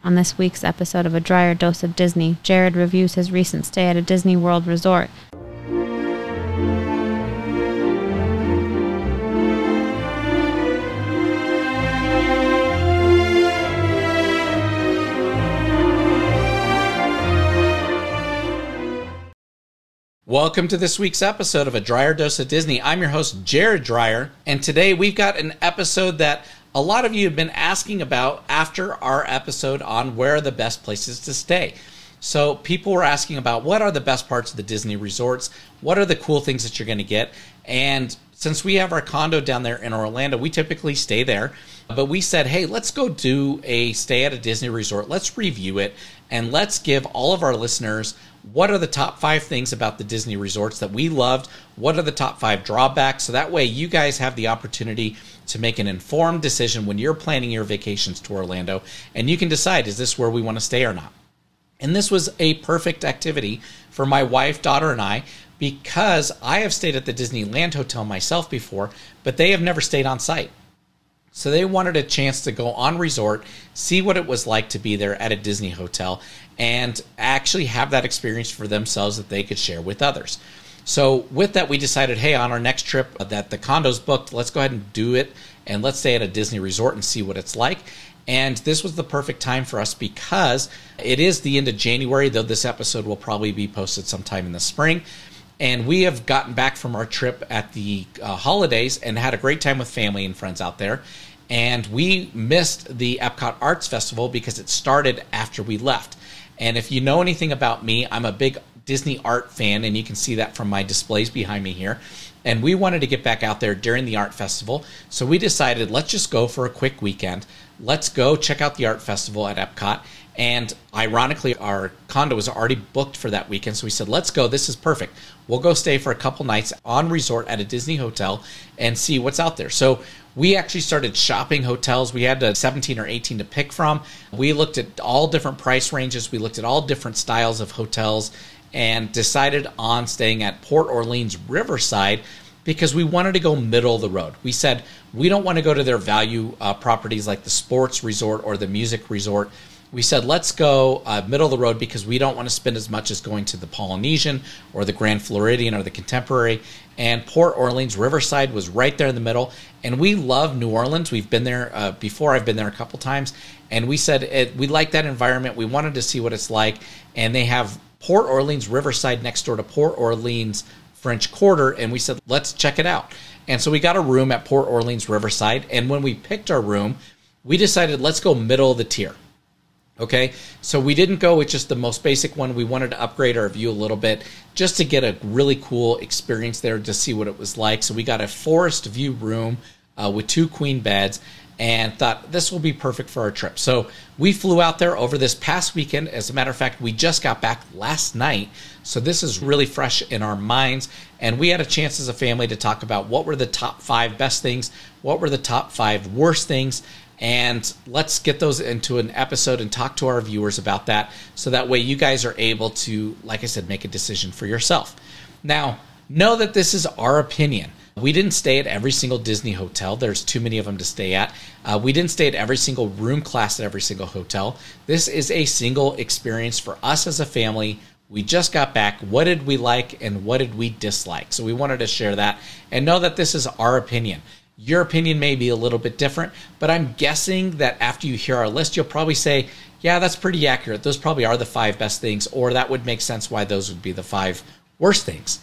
On this week's episode of A Drier Dose of Disney, Jared reviews his recent stay at a Disney World resort. Welcome to this week's episode of A Drier Dose of Disney. I'm your host, Jared Drier, and today we've got an episode that a lot of you have been asking about after our episode on where are the best places to stay. So people were asking about what are the best parts of the Disney resorts, what are the cool things that you're going to get, and since we have our condo down there in Orlando, we typically stay there, but we said, hey, let's go do a stay at a Disney resort, let's review it, and let's give all of our listeners what are the top 5 things about the Disney resorts that we loved, what are the top 5 drawbacks, so that way you guys have the opportunity to make an informed decision when you're planning your vacations to Orlando, and you can decide, is this where we want to stay or not? And this was a perfect activity for my wife, daughter, and I, because I have stayed at the Disneyland Hotel myself before, but they have never stayed on site. So they wanted a chance to go on resort, see what it was like to be there at a Disney hotel, and actually have that experience for themselves that they could share with others. So with that, we decided, hey, on our next trip that the condo's booked, let's go ahead and do it, and let's stay at a Disney resort and see what it's like. And this was the perfect time for us because it is the end of January, though this episode will probably be posted sometime in the spring. And we have gotten back from our trip at the holidays and had a great time with family and friends out there. And we missed the Epcot Arts Festival because it started after we left. And if you know anything about me, I'm a big Disney art fan, and you can see that from my displays behind me here. And we wanted to get back out there during the art festival. So we decided, let's just go for a quick weekend. Let's go check out the art festival at Epcot. And ironically, our condo was already booked for that weekend. So we said, let's go. This is perfect. We'll go stay for a couple nights on resort at a Disney hotel and see what's out there. So we actually started shopping hotels. We had 17 or 18 to pick from. We looked at all different price ranges. We looked at all different styles of hotels and decided on staying at Port Orleans Riverside because we wanted to go middle of the road. We said we don't want to go to their value properties like the sports resort or the music resort. We said, let's go middle of the road because we don't want to spend as much as going to the Polynesian or the Grand Floridian or the Contemporary. And Port Orleans Riverside was right there in the middle. And we love New Orleans. We've been there before. I've been there a couple times. And we said we like that environment. We wanted to see what it's like. And they have Port Orleans Riverside next door to Port Orleans French Quarter. And we said, let's check it out. And so we got a room at Port Orleans Riverside. And when we picked our room, we decided, let's go middle of the tier. Okay, so we didn't go with just the most basic one. We wanted to upgrade our view a little bit just to get a really cool experience there to see what it was like. So we got a forest view room with 2 queen beds and thought this will be perfect for our trip. So we flew out there over this past weekend. As a matter of fact, we just got back last night. So this is really fresh in our minds. And we had a chance as a family to talk about what were the top 5 best things, what were the top 5 worst things, and let's get those into an episode and talk to our viewers about that so that way you guys are able to, like I said, make a decision for yourself. Now, know that this is our opinion. We didn't stay at every single Disney hotel. There's too many of them to stay at. We didn't stay at every single room class at every single hotel. This is a single experience for us as a family. We just got back. What did we like and what did we dislike? So we wanted to share that and know that this is our opinion. Your opinion may be a little bit different, but I'm guessing that after you hear our list, you'll probably say, yeah, that's pretty accurate. Those probably are the 5 best things, or that would make sense why those would be the 5 worst things.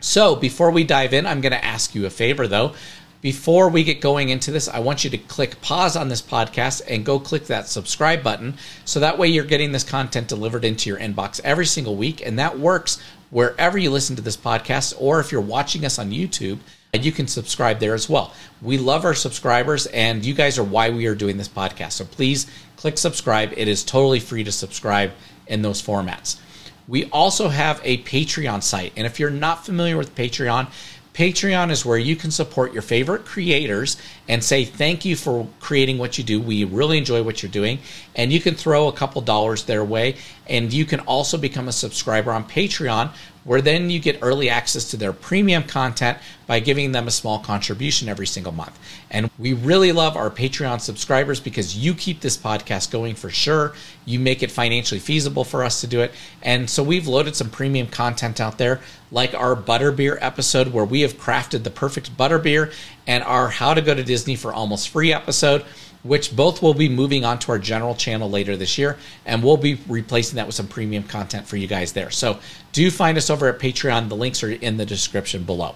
So before we dive in, I'm going to ask you a favor, though. Before we get going into this, I want you to click pause on this podcast and go click that subscribe button. So that way you're getting this content delivered into your inbox every single week. And that works wherever you listen to this podcast, or if you're watching us on YouTube, you can subscribe there as well. We love our subscribers, and you guys are why we are doing this podcast. So please click subscribe. It is totally free to subscribe in those formats. We also have a Patreon site. And if you're not familiar with Patreon, Patreon is where you can support your favorite creators and say thank you for creating what you do. We really enjoy what you're doing. And you can throw a couple dollars their way. And you can also become a subscriber on Patreon, where then you get early access to their premium content by giving them a small contribution every single month. And we really love our Patreon subscribers because you keep this podcast going for sure. You make it financially feasible for us to do it. And so we've loaded some premium content out there, like our butterbeer episode where we have crafted the perfect butterbeer, and our How to Go to Disney for Almost Free episode, which both will be moving onto our general channel later this year, and we'll be replacing that with some premium content for you guys there. So do find us over at Patreon. The links are in the description below.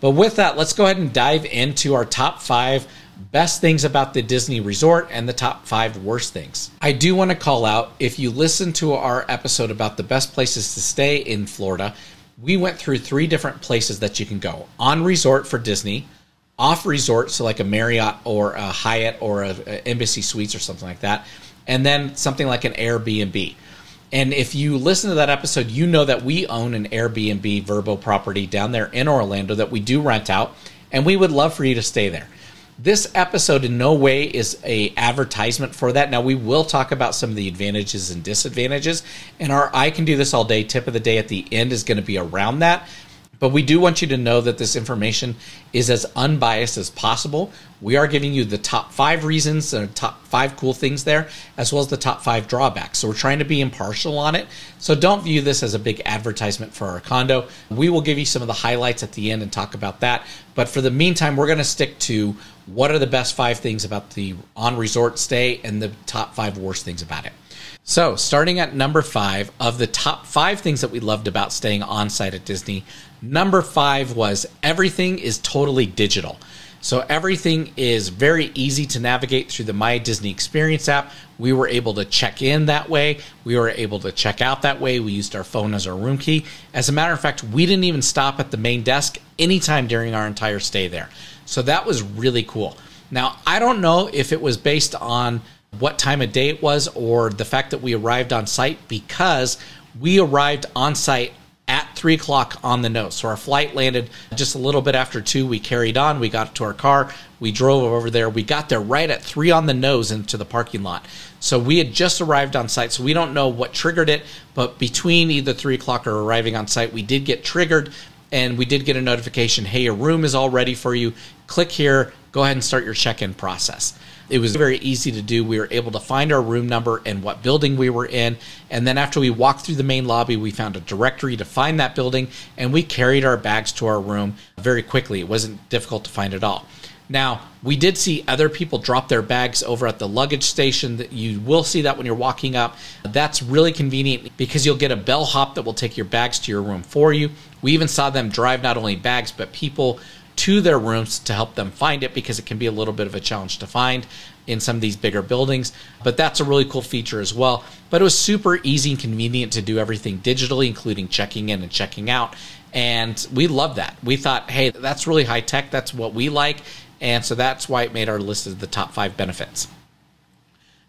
But with that, let's go ahead and dive into our top 5 best things about the Disney resort and the top 5 worst things. I do want to call out, if you listen to our episode about the best places to stay in Florida, we went through 3 different places that you can go. On resort for Disney, off resort, so like a Marriott or a Hyatt or a Embassy Suites or something like that, and then something like an Airbnb. And if you listen to that episode, you know that we own an Airbnb Verbo property down there in Orlando that we do rent out, and we would love for you to stay there. This episode in no way is a advertisement for that. Now, we will talk about some of the advantages and disadvantages, and our I Can Do This All Day tip of the day at the end is going to be around that. But we do want you to know that this information is as unbiased as possible. We are giving you the top 5 reasons and top 5 cool things there, as well as the top 5 drawbacks. So we're trying to be impartial on it. So don't view this as a big advertisement for our condo. We will give you some of the highlights at the end and talk about that. But for the meantime, we're going to stick to what are the best 5 things about the on-resort stay and the top 5 worst things about it. So starting at number 5 of the top 5 things that we loved about staying on site at Disney, number 5 was everything is totally digital. So everything is very easy to navigate through the My Disney Experience app. We were able to check in that way. We were able to check out that way. We used our phone as our room key. As a matter of fact, we didn't even stop at the main desk anytime during our entire stay there. So that was really cool. Now, I don't know if it was based on what time of day it was or the fact that we arrived on site, because we arrived on site at 3 o'clock on the nose. So our flight landed just a little bit after 2. We carried on. We got to our car. We drove over there. We got there right at 3 on the nose into the parking lot. So we had just arrived on site. So we don't know what triggered it, but between either 3 o'clock or arriving on site, we did get triggered, and we did get a notification, hey, your room is all ready for you. Click here. Go ahead and start your check-in process. It was very easy to do. We were able to find our room number and what building we were in. And then after we walked through the main lobby, we found a directory to find that building, and we carried our bags to our room very quickly. It wasn't difficult to find at all. Now, we did see other people drop their bags over at the luggage station. You will see that when you're walking up. That's really convenient because you'll get a bellhop that will take your bags to your room for you. We even saw them drive not only bags, but people to their rooms to help them find it, because it can be a little bit of a challenge to find in some of these bigger buildings. But that's a really cool feature as well. But it was super easy and convenient to do everything digitally, including checking in and checking out. And we loved that. We thought, hey, that's really high tech. That's what we like. And so that's why it made our list of the top 5 benefits.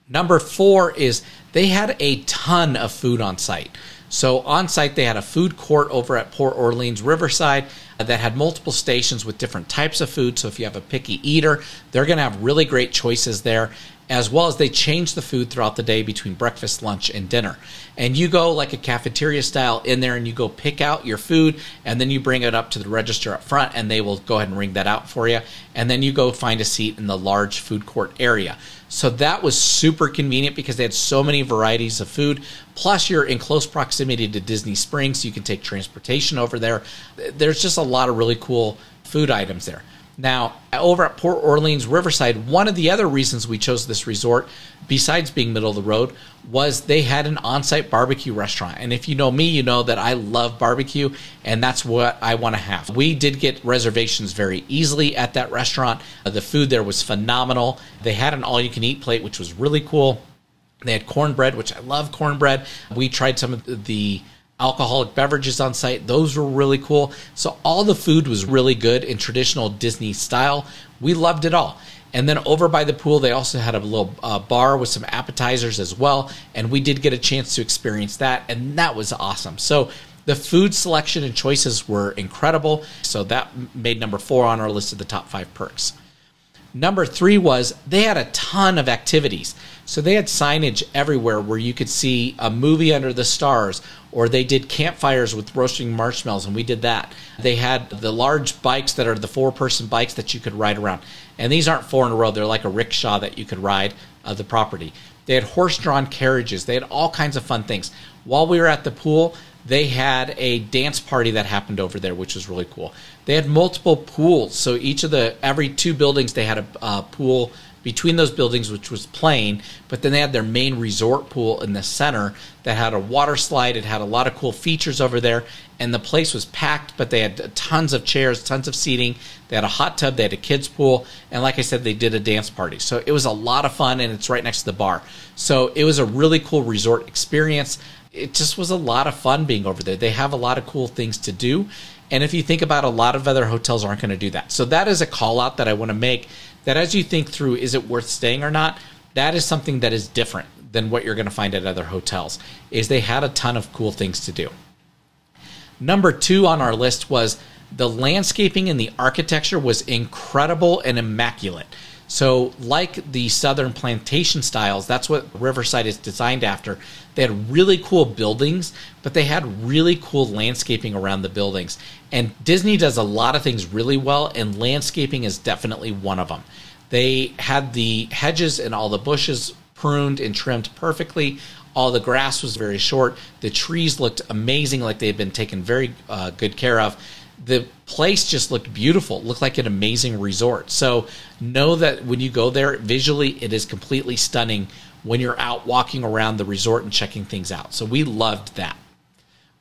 Number 4 is they had a ton of food on site. So on site, they had a food court over at Port Orleans Riverside that had multiple stations with different types of food. So if you have a picky eater, they're going to have really great choices there, as well as they change the food throughout the day between breakfast, lunch, and dinner. And you go like a cafeteria style in there, and you go pick out your food, and then you bring it up to the register up front, and they will go ahead and ring that out for you. And then you go find a seat in the large food court area. So that was super convenient because they had so many varieties of food. Plus, you're in close proximity to Disney Springs, so you can take transportation over there. There's just a lot of really cool food items there. Now, over at Port Orleans Riverside, one of the other reasons we chose this resort, besides being middle of the road, was they had an on-site barbecue restaurant. And if you know me, you know that I love barbecue, and that's what I want to have. We did get reservations very easily at that restaurant. The food there was phenomenal. They had an all-you-can-eat plate, which was really cool. They had cornbread, which I love cornbread. We tried some of the alcoholic beverages on site. Those were really cool. So all the food was really good in traditional Disney style. We loved it all. And then over by the pool, they also had a little bar with some appetizers as well. And we did get a chance to experience that. And that was awesome. So the food selection and choices were incredible. So that made number 4 on our list of the top 5 perks. Number 3 was they had a ton of activities. So they had signage everywhere where you could see a movie under the stars, or they did campfires with roasting marshmallows, and we did that. They had the large bikes that are the 4-person bikes that you could ride around. And these aren't 4 in a row. They're like a rickshaw that you could ride the property. They had horse-drawn carriages. They had all kinds of fun things. While we were at the pool, they had a dance party that happened over there, which was really cool. They had multiple pools. So every 2 buildings, they had a pool between those buildings, which was plain, but then they had their main resort pool in the center that had a water slide. It had a lot of cool features over there, and the place was packed, but they had tons of chairs, tons of seating. They had a hot tub, they had a kids pool, and like I said, they did a dance party. So it was a lot of fun, and it's right next to the bar. So it was a really cool resort experience. It just was a lot of fun being over there. They have a lot of cool things to do, and if you think about it, a lot of other hotels aren't going to do that. So that is a call out that I want to make, that as you think through, is it worth staying or not, that is something that is different than what you're going to find at other hotels, is they had a ton of cool things to do. Number 2 on our list was the landscaping and the architecture was incredible and immaculate. So like the Southern plantation styles, that's what Riverside is designed after. They had really cool buildings, but they had really cool landscaping around the buildings. And Disney does a lot of things really well, and landscaping is definitely one of them. They had the hedges and all the bushes pruned and trimmed perfectly. All the grass was very short. The trees looked amazing, like they had been taken very good care of. The place just looked beautiful. It looked like an amazing resort. So know that when you go there, visually it is completely stunning when you're out walking around the resort and checking things out. So we loved that.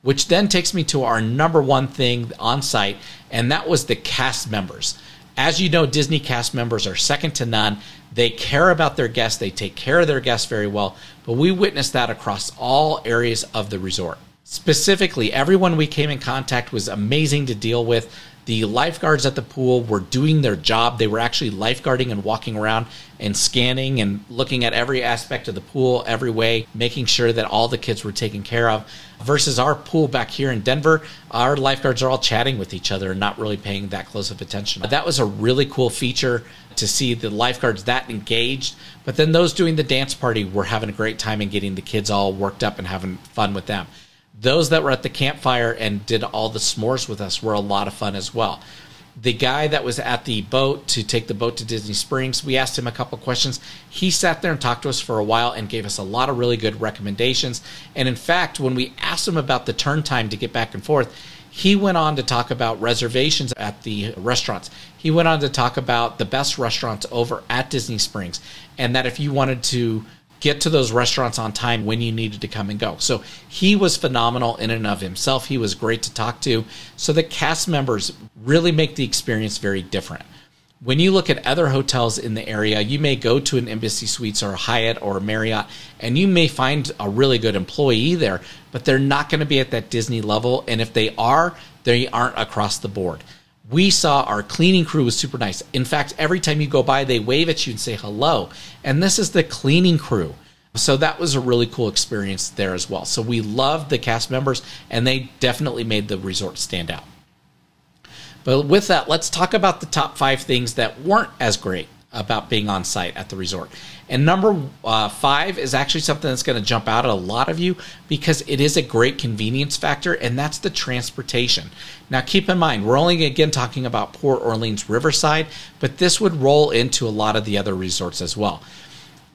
Which then takes me to our number 1 thing on site, and that was the cast members. As you know, Disney cast members are second to none. They care about their guests. They take care of their guests very well. But we witnessed that across all areas of the resort. Specifically, everyone we came in contact was amazing to deal with. The lifeguards at the pool were doing their job. They were actually lifeguarding and walking around and scanning and looking at every aspect of the pool, every way, making sure that all the kids were taken care of. Versus our pool back here in Denver, our lifeguards are all chatting with each other and not really paying that close of attention. That was a really cool feature to see the lifeguards that engaged. But then those doing the dance party were having a great time and getting the kids all worked up and having fun with them. Those that were at the campfire and did all the s'mores with us were a lot of fun as well. The guy that was at the boat to take the boat to Disney Springs, we asked him a couple questions. He sat there and talked to us for a while and gave us a lot of really good recommendations. And in fact, when we asked him about the turn time to get back and forth, he went on to talk about reservations at the restaurants. He went on to talk about the best restaurants over at Disney Springs, and that if you wanted to get to those restaurants on time when you needed to come and go. So he was phenomenal in and of himself. He was great to talk to. So the cast members really make the experience very different. When you look at other hotels in the area, you may go to an Embassy Suites or a Hyatt or a Marriott, and you may find a really good employee there, but they're not going to be at that Disney level. And if they are, they aren't across the board. We saw our cleaning crew was super nice. In fact, every time you go by, they wave at you and say hello. And this is the cleaning crew. So that was a really cool experience there as well. So we loved the cast members, and they definitely made the resort stand out. But with that, let's talk about the top 5 things that weren't as great about being on site at the resort. And number 5 is actually something that's going to jump out at a lot of you because it is a great convenience factor, and that's the transportation. Now, keep in mind, we're only again talking about Port Orleans Riverside, but this would roll into a lot of the other resorts as well.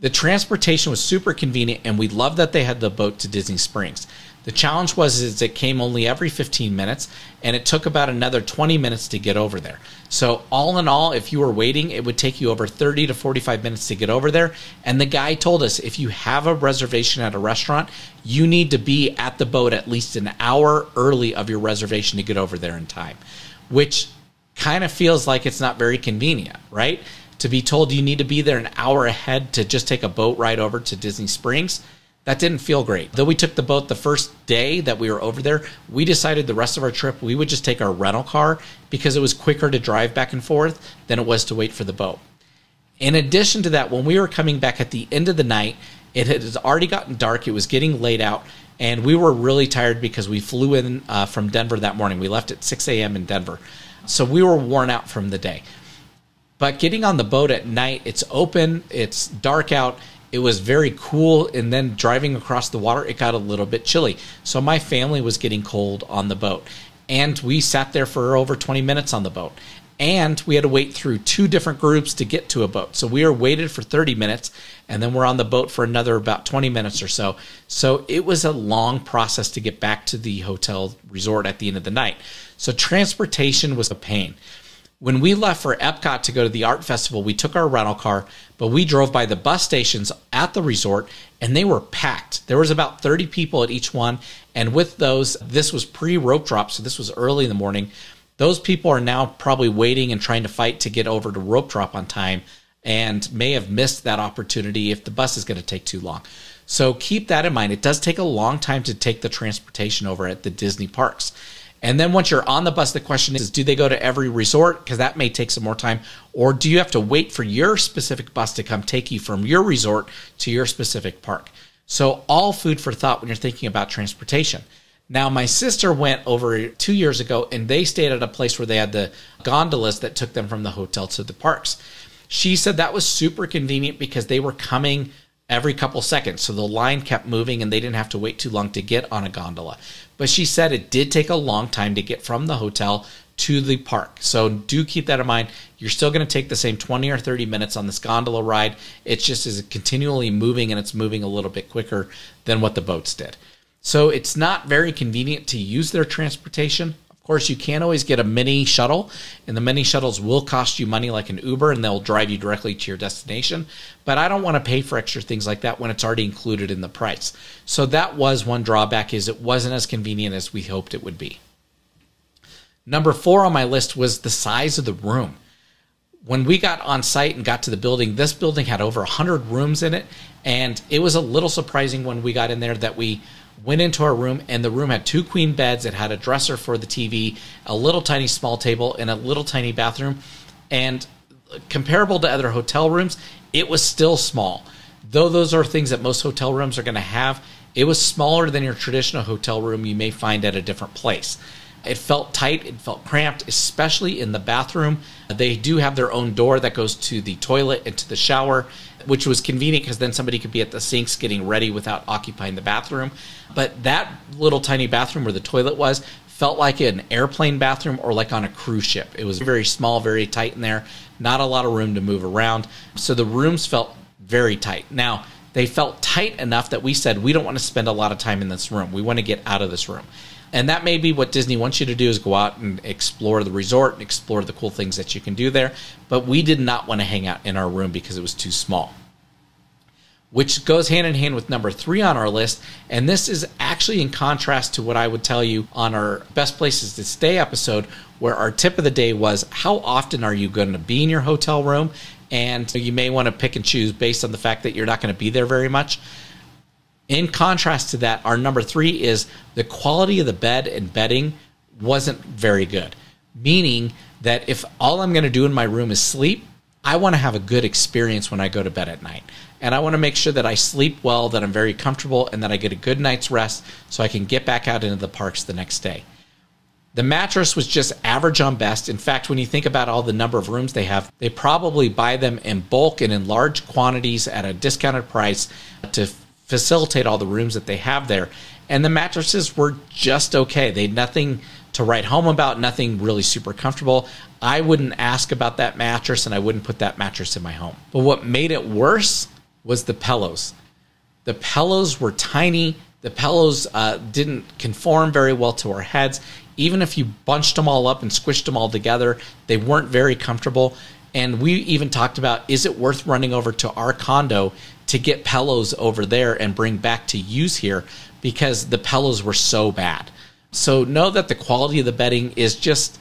The transportation was super convenient, and we loved that they had the boat to Disney Springs. The challenge was it came only every 15 minutes, and it took about another 20 minutes to get over there. So all in all, if you were waiting, it would take you over 30 to 45 minutes to get over there. And the guy told us if you have a reservation at a restaurant, you need to be at the boat at least an hour early of your reservation to get over there in time, which kind of feels like it's not very convenient, right? To be told you need to be there an hour ahead to just take a boat ride over to Disney Springs, that didn't feel great. Though we took the boat the first day that we were over there, we decided the rest of our trip we would just take our rental car because it was quicker to drive back and forth than it was to wait for the boat. In addition to that, when we were coming back at the end of the night, it had already gotten dark. It was getting late out, and we were really tired because we flew in from Denver that morning. We left at 6 a.m. in Denver. So we were worn out from the day. But getting on the boat at night, it's open, it's dark out, It was very cool, and then driving across the water, it got a little bit chilly. So my family was getting cold on the boat, and we sat there for over 20 minutes on the boat. And we had to wait through 2 different groups to get to a boat. So we were waited for 30 minutes, and then we're on the boat for another about 20 minutes or so. So it was a long process to get back to the hotel resort at the end of the night. So transportation was a pain. When we left for Epcot to go to the art festival, we took our rental car, but we drove by the bus stations at the resort, and they were packed. There was about 30 people at each one, and with those, this was pre-rope drop, so this was early in the morning. Those people are now probably waiting and trying to fight to get over to rope drop on time and may have missed that opportunity if the bus is going to take too long. So keep that in mind. It does take a long time to take the transportation over at the Disney parks. And then once you're on the bus, the question is, do they go to every resort? Because that may take some more time. Or do you have to wait for your specific bus to come take you from your resort to your specific park? So all food for thought when you're thinking about transportation. Now, my sister went over 2 years ago, and they stayed at a place where they had the gondolas that took them from the hotel to the parks. She said that was super convenient because they were coming every couple seconds. So the line kept moving, and they didn't have to wait too long to get on a gondola. But she said it did take a long time to get from the hotel to the park. So do keep that in mind. You're still going to take the same 20 or 30 minutes on this gondola ride. It's just is continually moving, and it's moving a little bit quicker than what the boats did. So it's not very convenient to use their transportation. Of course, you can always get a mini shuttle, and the mini shuttles will cost you money like an Uber, and they'll drive you directly to your destination. But I don't want to pay for extra things like that when it's already included in the price. So that was one drawback, is it wasn't as convenient as we hoped it would be. Number 4 on my list was the size of the room. When we got on site and got to the building, this building had over 100 rooms in it, and it was a little surprising when we got in there that we went into our room, and the room had 2 queen beds. It had a dresser for the TV, a little tiny small table, and a little tiny bathroom. And comparable to other hotel rooms, it was still small. Though those are things that most hotel rooms are going to have, it was smaller than your traditional hotel room you may find at a different place. It felt tight, it felt cramped, especially in the bathroom. They do have their own door that goes to the toilet and to the shower, which was convenient because then somebody could be at the sinks getting ready without occupying the bathroom. But that little tiny bathroom where the toilet was felt like an airplane bathroom or like on a cruise ship. It was very small, very tight in there, not a lot of room to move around. So the rooms felt very tight. Now, they felt tight enough that we said, we don't want to spend a lot of time in this room. We want to get out of this room. And that may be what Disney wants you to do, is go out and explore the resort and explore the cool things that you can do there. But we did not want to hang out in our room because it was too small. Which goes hand in hand with number 3 on our list. And this is actually in contrast to what I would tell you on our Best Places to Stay episode, where our tip of the day was, how often are you going to be in your hotel room? And you may want to pick and choose based on the fact that you're not going to be there very much. In contrast to that, our number 3 is the quality of the bed and bedding wasn't very good. Meaning that if all I'm going to do in my room is sleep, I want to have a good experience when I go to bed at night. And I want to make sure that I sleep well, that I'm very comfortable, and that I get a good night's rest so I can get back out into the parks the next day. The mattress was just average on best. In fact, when you think about all the number of rooms they have, they probably buy them in bulk and in large quantities at a discounted price to facilitate all the rooms that they have there. And the mattresses were just okay. They had nothing to write home about, nothing really super comfortable. I wouldn't ask about that mattress, and I wouldn't put that mattress in my home. But what made it worse was the pillows. The pillows were tiny. The pillows didn't conform very well to our heads. Even if you bunched them all up and squished them all together, they weren't very comfortable. And we even talked about, is it worth running over to our condo to get pillows over there and bring back to use here, because the pillows were so bad. So know that the quality of the bedding is just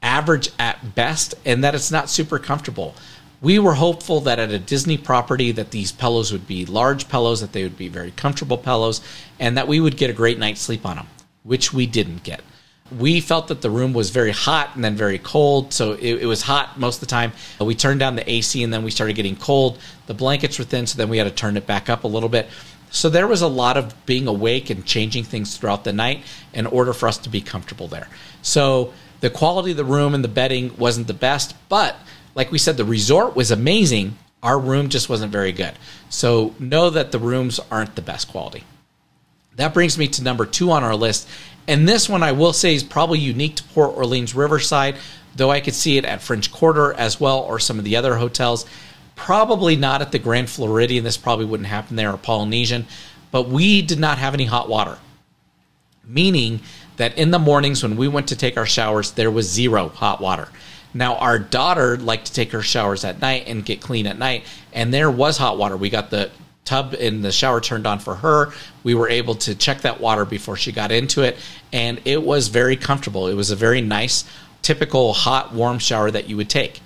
average at best, and that it's not super comfortable. We were hopeful that at a Disney property that these pillows would be large pillows, that they would be very comfortable pillows, and that we would get a great night's sleep on them, which we didn't get. We felt that the room was very hot and then very cold. So it was hot most of the time. We turned down the AC, and then we started getting cold. The blankets were thin, so then we had to turn it back up a little bit. So there was a lot of being awake and changing things throughout the night in order for us to be comfortable there. So the quality of the room and the bedding wasn't the best, but like we said, the resort was amazing. Our room just wasn't very good. So know that the rooms aren't the best quality. That brings me to number 2 on our list. And this one I will say is probably unique to Port Orleans Riverside, though I could see it at French Quarter as well, or some of the other hotels. Probably not at the Grand Floridian. This probably wouldn't happen there, or Polynesian. But we did not have any hot water. Meaning that in the mornings when we went to take our showers, there was 0 hot water. Now, our daughter liked to take her showers at night and get clean at night, and there was hot water. We got the tub in the shower turned on for her. We were able to check that water before she got into it, and it was very comfortable. It was a very nice, typical hot, warm shower that you would take.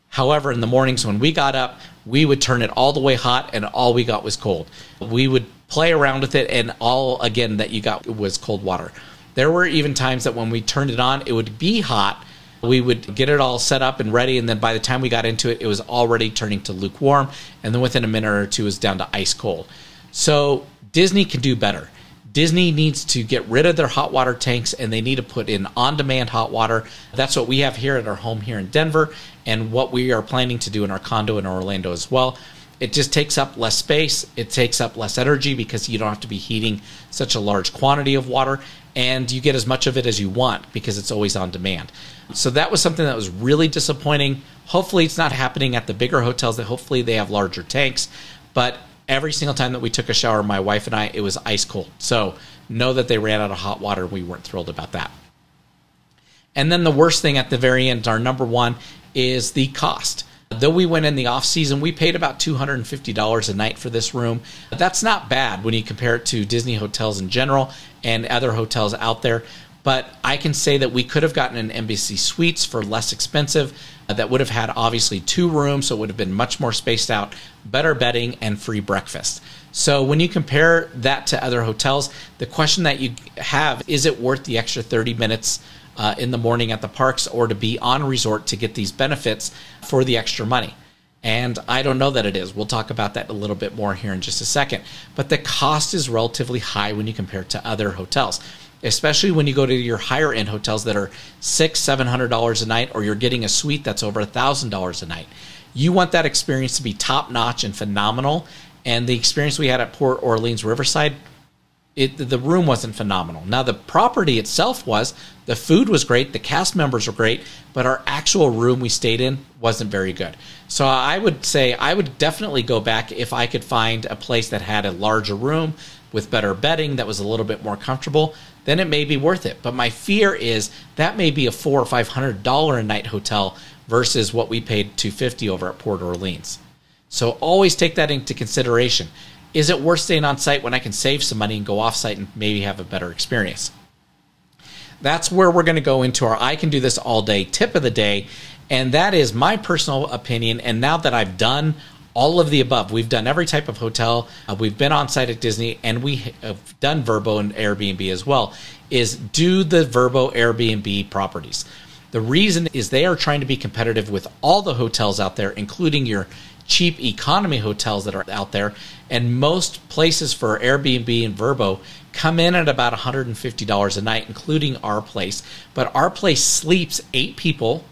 However, in the mornings when we got up, we would turn it all the way hot, and all we got was cold. We would play around with it, and all, again, that you got was cold water. There were even times that when we turned it on, it would be hot. We would get it all set up and ready, and then by the time we got into it, it was already turning to lukewarm, and then within a minute or two, it was down to ice cold. So Disney can do better. Disney needs to get rid of their hot water tanks, and they need to put in on-demand hot water. That's what we have here at our home here in Denver, and what we are planning to do in our condo in Orlando as well. It just takes up less space. It takes up less energy because you don't have to be heating such a large quantity of water, and you get as much of it as you want because it's always on demand. So that was something that was really disappointing. Hopefully it's not happening at the bigger hotels. That hopefully they have larger tanks. But every single time that we took a shower, my wife and I, it was ice cold. So know that they ran out of hot water. We weren't thrilled about that. And then the worst thing at the very end, our number 1, is the cost. Though we went in the off season, we paid about $250 a night for this room. That's not bad when you compare it to Disney hotels in general and other hotels out there. But I can say that we could have gotten an Embassy Suites for less expensive. That would have had obviously 2 rooms, so it would have been much more spaced out, better bedding, and free breakfast. So when you compare that to other hotels, the question that you have, is it worth the extra 30 minutes in the morning at the parks, or to be on resort to get these benefits for the extra money? And I don't know that it is. We'll talk about that a little bit more here in just a second. But the cost is relatively high when you compare it to other hotels, especially when you go to your higher end hotels that are $600-$700 a night, or you're getting a suite that's over $1,000 a night. You want that experience to be top notch and phenomenal. And the experience we had at Port Orleans Riverside, the room wasn't phenomenal. Now, the property itself was. The food was great. The cast members were great. But our actual room we stayed in wasn't very good. So I would say I would definitely go back if I could find a place that had a larger room with better bedding that was a little bit more comfortable. Then it may be worth it. But my fear is that may be a $400 or $500 a night hotel versus what we paid $250 over at Port Orleans. So always take that into consideration. Is it worth staying on site when I can save some money and go off site and maybe have a better experience? That's where we're going to go into our I can do this all day tip of the day. And that is my personal opinion. And now that I've done all of the above, we've done every type of hotel, we've been on site at Disney, and we have done Vrbo and Airbnb as well, is do the Vrbo Airbnb properties. The reason is they are trying to be competitive with all the hotels out there, including your cheap economy hotels that are out there. And most places for Airbnb and Vrbo come in at about $150 a night, including our place. But our place sleeps 8 people.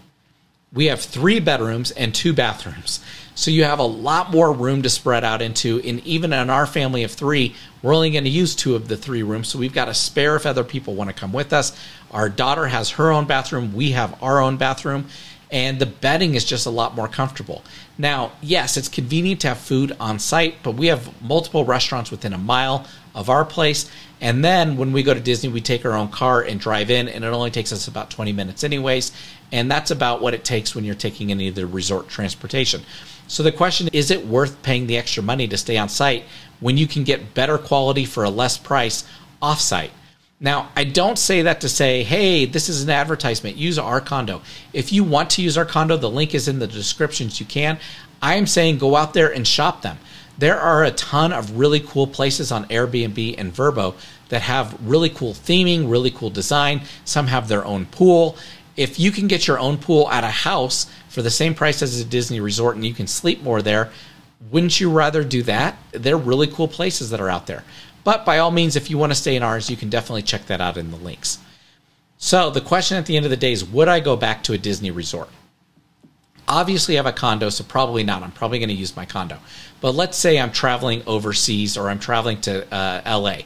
We have 3 bedrooms and 2 bathrooms. So you have a lot more room to spread out into. And even in our family of 3, we're only going to use 2 of the 3 rooms. So we've got a spare if other people want to come with us. Our daughter has her own bathroom. We have our own bathroom. And the bedding is just a lot more comfortable. Now, yes, it's convenient to have food on site, but we have multiple restaurants within a mile of our place. And then when we go to Disney, we take our own car and drive in, and it only takes us about 20 minutes anyways. And that's about what it takes when you're taking any of the resort transportation. So the question, is it worth paying the extra money to stay on site when you can get better quality for a less price off site? Now, I don't say that to say, hey, this is an advertisement. Use our condo. If you want to use our condo, the link is in the descriptions. You can. I am saying go out there and shop them. There are a ton of really cool places on Airbnb and Vrbo that have really cool theming, really cool design. Some have their own pool. If you can get your own pool at a house for the same price as a Disney resort and you can sleep more there, wouldn't you rather do that? They're really cool places that are out there. But by all means, if you want to stay in ours, you can definitely check that out in the links. So the question at the end of the day is, would I go back to a Disney resort? obviously have a condo, so probably not. I'm probably going to use my condo. But let's say I'm traveling overseas or I'm traveling to LA.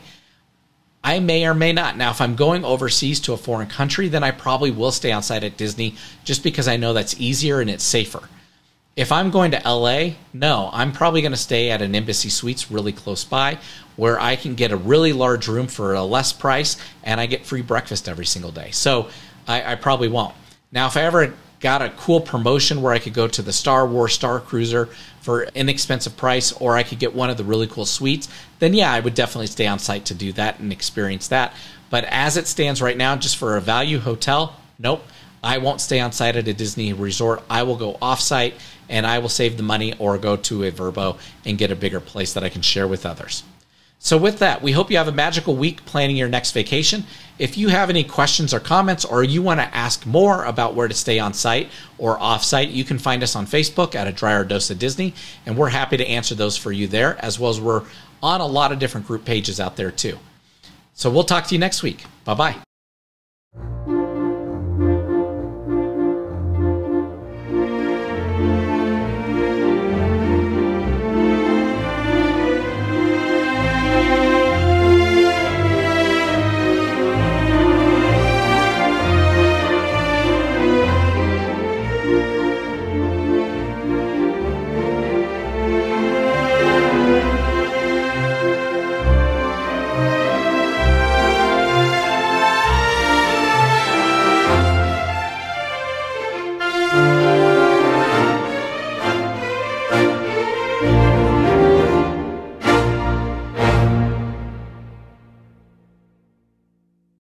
I may or may not. Now, if I'm going overseas to a foreign country, then I probably will stay on site at Disney just because I know that's easier and it's safer. If I'm going to LA, no, I'm probably going to stay at an Embassy Suites really close by where I can get a really large room for a less price and I get free breakfast every single day. So I probably won't. Now, if I ever got a cool promotion where I could go to the Star Wars Star Cruiser for an inexpensive price, or I could get one of the really cool suites, then yeah, I would definitely stay on site to do that and experience that. But as it stands right now, just for a value hotel, nope, I won't stay on site at a Disney resort. I will go off site and I will save the money or go to a Vrbo and get a bigger place that I can share with others. So with that, we hope you have a magical week planning your next vacation. If you have any questions or comments, or you want to ask more about where to stay on site or off site, you can find us on Facebook at A Dryer Dose of Disney, and we're happy to answer those for you there, as well as we're on a lot of different group pages out there too. So we'll talk to you next week. Bye-bye.